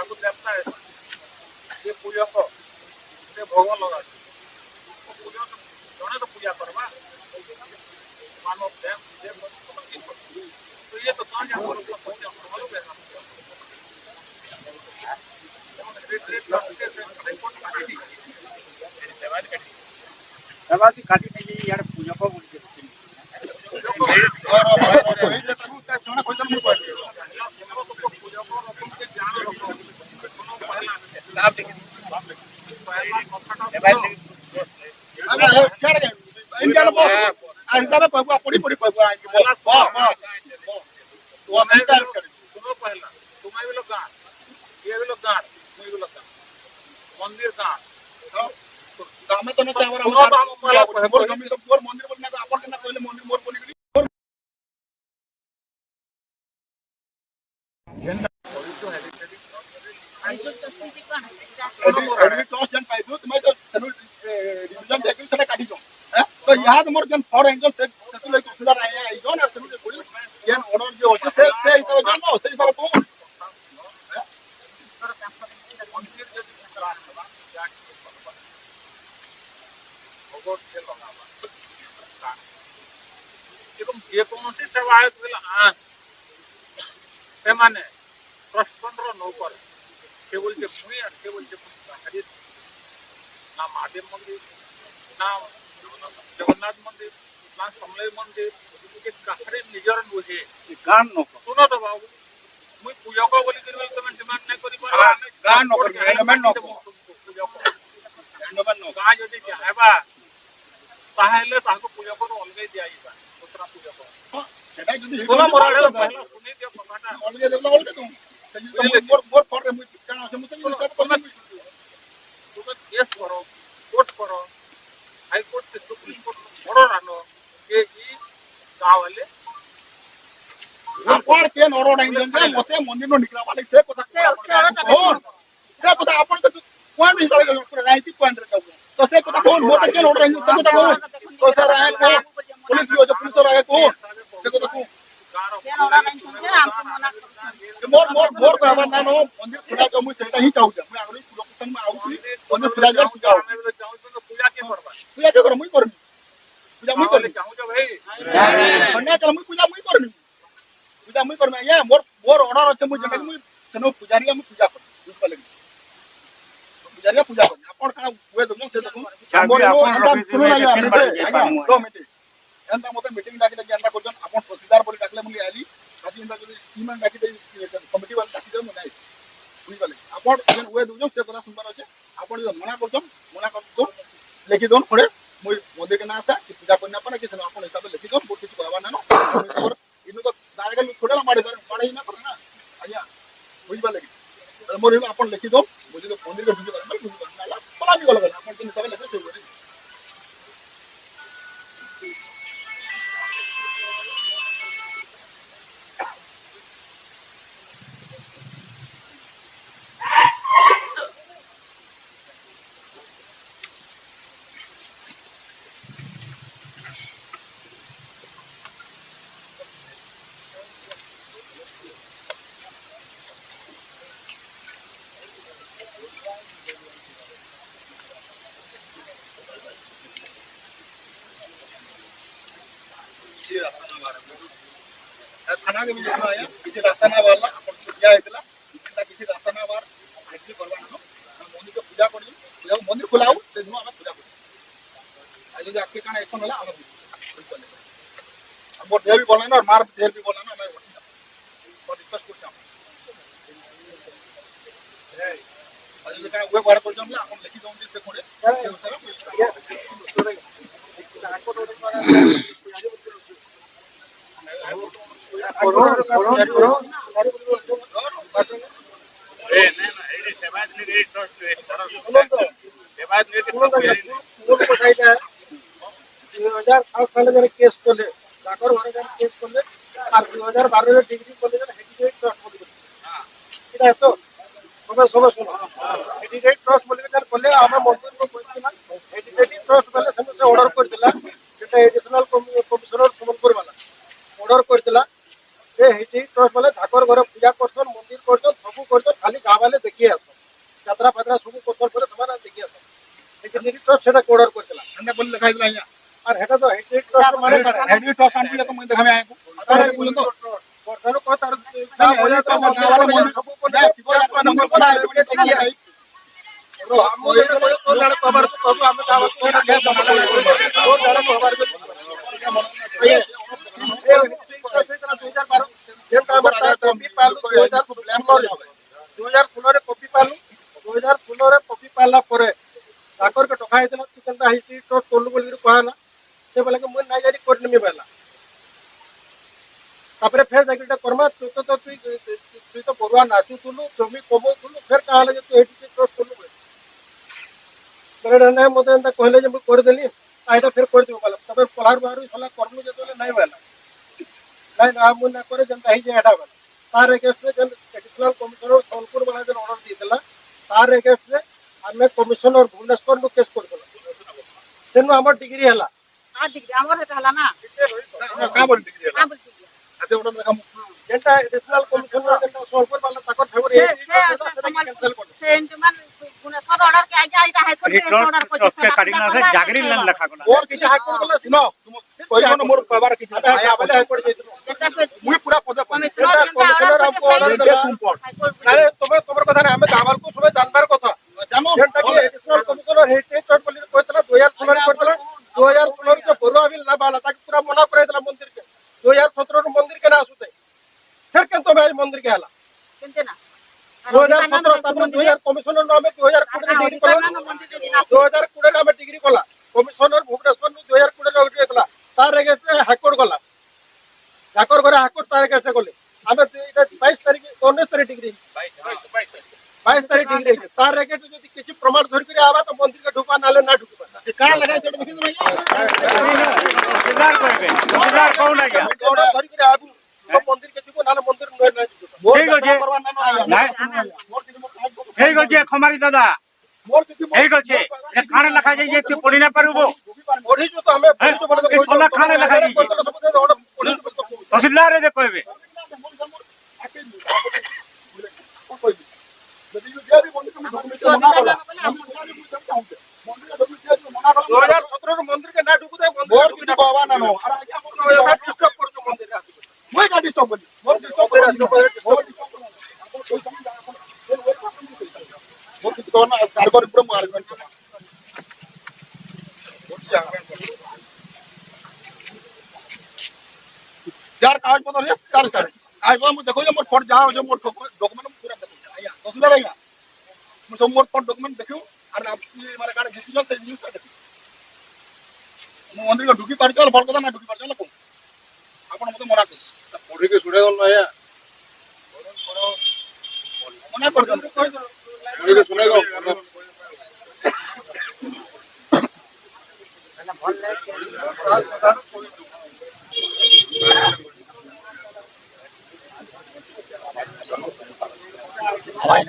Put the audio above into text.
को देवता है ये पूजा को से भोग लगा पूजा जड़े तो पूजा करवा मानव देव देव तो ये तो कहाँ जाकर देवादी काटी नहीं यार पूजा को बोल के मंदिर कहाँ ଆମେ ତ ନତେ ଆମର ମୋର ଜମି ତ ମୋର ମନ୍ଦିର ବୋଲି ନା ଆପଣ କେନା କହିଲେ ମନ୍ଦିର ମୋର ବୋଲି एडी टॉस जन पाइबो तुम तो रिविजन देखि सेटा काटी दो तो याद मोर जन फॉर एंगल से ले सुधार आया आई जो ना तुम बोल केन ऑर्डर जो होचे से हिसाब जानो से हिसाब को ଯେକୌଣସି ସେବାୟତ ହେଲା ସେମାନେ ट्रस्ट फंड नौकर से बोलते भूमि और से बोलते ना महादेव मंदिर ना जगन्नाथ मंदिर ना समलेई मंदिर ये काखरे निजर नुहे गान नौकर सुनो तो बाबू मुई पूजा को बोली कर तुम डिमांड नहीं करि पार गान नौकर एंडोमेंट नौकर पूजा को एंडोमेंट नौकर गां जदी चाहेबा ताहेले ताको पूजा को अलगे दियाइबा दूसरा पूजा को सेटा जदी बोला मोराडे पहला सुनी दियो कमाटा अलगे देबला अलगे तुम मोर फॉर रे मुई काना से मुसे हिसाब करना तुम केस करो कोर्ट करो हाई कोर्ट से सुप्रीम कोर्ट बड़ो रानो ये ई गांव वाले आपण के नरो नाही जंजे मते मंदिर नो निकला वाले से कथा से कथा आपण तो पॉइंट हिसाब से राइट पॉइंट रे तो से कथा कोन मते के नरो नाही से कथा कोन तो सर आए को पुलिस भी हो जो पुलिस आए को से कथा को मोर कहबा ना नो मंदिर पूजा जो मुई सेटा ही चाहू मैं आगरी लोकेशन में आउथली मंदिर पूजा जो पूजा पूजा के करबा पूजा के कर मुई करनी पूजा मुई करनी चाहू जो भाई अन्य चल मुई पूजा मुई करनी ये मोर ऑर्डर আছে मुई जटा मुई सनो पुजारी हम पूजा कर बुझ पाले पुजारी पूजा कर आपण काना हुए दम से देखो मोर हम सुनो ना यार रो मीटिंग एंता मते मीटिंग डाकी एंता करजन आपण तहसीलदार बोली डाकले मुली आली आज इंदा जदी टीम डाकी दे कमिटी वाला डाकी दे मुनाई बुझ पाले आपण जन हुए दम से करा सुनबार আছে आपण जो मना कर दो लिखि दोन खड़े मुई मंदिर के ना आसा कि पूजा करना पाना कि आपण हिसाब लिखि दो बोल किछ कहबा ना और इनु तो डायरेक्ट थोड़ा मारे ही ना करना आया बुझ पाले मोर आपण लिखि दो बुझ दो मंदिर के बुझ पाले पला भी गलबे आपण के हिसाब लिखि से बोली थाना के भी जन आया किसी रास्ता ना वाला अपन पूजा हेतला एटा किसी रास्ता ना बार एक्चुअली करवा ना मंदिर के पूजा करी पूजा मंदिर खुलाऊ से दिन हम पूजा करी आज जो आके काना एक्शन होला हम मोर देर भी बोला ना और मार देर भी बोला ना मैं और रिक्वेस्ट करता हूं आज जो काना वे बार पर जमला हम लिखि दउं से कोडे केस करले जाकर घरे जन केस करले আর 2012 রে ডিগ্রি কলেজে হেডিগেট ট্রাস্ট বলি এটা তো সবাই শুনো হেডিগেট ট্রাস্ট বলি जन কলে আমরা মন্দির কো কইছিলাম হেডিগেট ট্রাস্ট বলে সমস্ত অর্ডার করে দিলা যেটা এডিশনাল কমিশনার সম্বলপুর वाला অর্ডার করে দিলা যে হেডিগেট ট্রাস্ট বলে ঠাকুর ঘরে পূজা করছন মন্দির করছন সবু করছন খালি গাঁ वाले देखिए ট্রাস্ট সেটা অর্ডার করেছিল এনে বলি লেখা দিলা ইয়া আর এটা তো হেরিটেজ ট্রাস্ট মানে কাটা হেডি টস আনবি তো মই দেখামে আইকু আরে বলি তো ବର୍ତ୍ତମାନ କହ ତାର ନା, ହେରି ଟସ୍ ଗାଁର ମନ୍ଦିର ସବୁ ନା ଶିବ ଯାତ୍ରା ମନ୍ଦିର ବନା ହେଇଛି ବୋଲି ତ ଇଏ रो हम ये तो जाने खबर तो कबू हम गाँव को ना तो जाने खबर ये 2012 जेंटा बता कॉपी पालू 2016 रे कॉपी पालू 2016 रे कॉपी पाला परे ताकर के टका हेतला तू केनता हिस्ट्री टॉस कोलू बोली कहला से बोले कि मुई ना जारी कोड नमी बेला तापरे फेर जाकिटा करमा तू तो तू तो बरुआ नाचू तुलु जमी कमो तुलु फेर कहले जे तू हिस्ट्री टॉस कोलू मेरे ने मते एंता कहले जे मु कर देली आइटा फिर कर दिबो बोला तबे पहाड़ बाहर सला करनु जे तोले नाही वाला नाही ना मु ना करे जनता ही जे एडा वाला तार अगेंस्ट में जन एडिशनल कमिश्नर सोनपुर वाला जन ऑर्डर दितला तार अगेंस्ट में हमें कमिश्नर भुवनेश्वर नु केस कर देला सेनु हमर डिग्री हला आ डिग्री हमर हेता हला ना का बोल डिग्री आ बोल आते ओडर देखा जेंटा एडिशनल कमिश्नर जेंटा सोनपुर वाला ताकर फेवर कैंसिल कर से इंटमान भुवनेश्वर ऑर्डर के आगे आइटा हाई कोर्ट के ऑर्डर को से काटी ना से जागरी लन लखा कोना और किछ हाईकोर्ट वाला सिनो तुम कोई न मोर कहबार किछ आया पहले हाईकोर्ट जेतु जेता से मुई पूरा पद कमिश्नर जेंता ऑर्डर को ऑर्डर सही देला तुम पढ़ अरे तुम्हें तुम्हारे कथा नहीं हमें चावल को सुबह जानवर को था जानो जेंटा की एडिशनल कमिश्नर हेरिटेज चोट बोली कहतला 2016 करतला 2016 के बरुआ बिल ना बाला ताकि पूरा मना करैतला मंदिर के 2017 रो मंदिर के ना आसुते फिर केन तो मैं मंदिर के हला केनते ना 2017 तब 2000 कमिश्नर नाम 2020 डिग्री कला 2020 नाम डिग्री कला कमिश्नर भुवनेश्वर नु 2020 रो डिग्री कला तार अगेंस्ट में हाईकोर्ट गला जाकर करे हाईकोर्ट तार अगेंस्ट गले हमें 22 तारीख 19 तारीख डिग्री 22 तारीख डिग्री तार अगेंस्ट जदी किछि प्रमाण धर के आवा तो मंदिर के ढुका नाले ना ढुकबा का लगा सेट देखि भैया इंतजार करबे इंतजार कौन ना गया ऑर्डर धर के आबू तो मंदिर के जीवो नाले मंदिर न ना जीवो ठीक अछि करवा ना आया নাই मोर किछ मोर काज ठीक अछि खमारी दादा मोर किछ ठीक अछि ए खाने लखा जाय जे तू पड़ी ना पारबो पढ़ी जो तो हमें पढ़ी जो बोले तो ए सोना खाने लगा जी। ऑर्डर पढ़ी जो तो तहसीलदार रे कहबे दो हजार 17 मंदिर के ना ढुकुते मोर किछ बाबा ना नो अरे आज्ञा डिस्टर्ब कर जो मंदिर आसी मोर का डिस्टर्ब बोली मोर डिस्टर्ब मोर किछ तो ना कारगर ऊपर मार गन यार कागज पत्र है तार सारे आज वो देखो जे मोर फोट जाओ जो मोर डॉक्यूमेंट पूरा देखो आया तहसीलदार आया मु सब मोर फोट डॉक्यूमेंट देखो और आप मारे काडे जितिलो से न्यूज़ का देखो मु मंदिर को ढुकी पार चल बड़ कथा ना ढुकी पार चल कोन आपण मते मना कर पढ़ी के सुने गल या मना कर दन पढ़ी के सुने गल भाई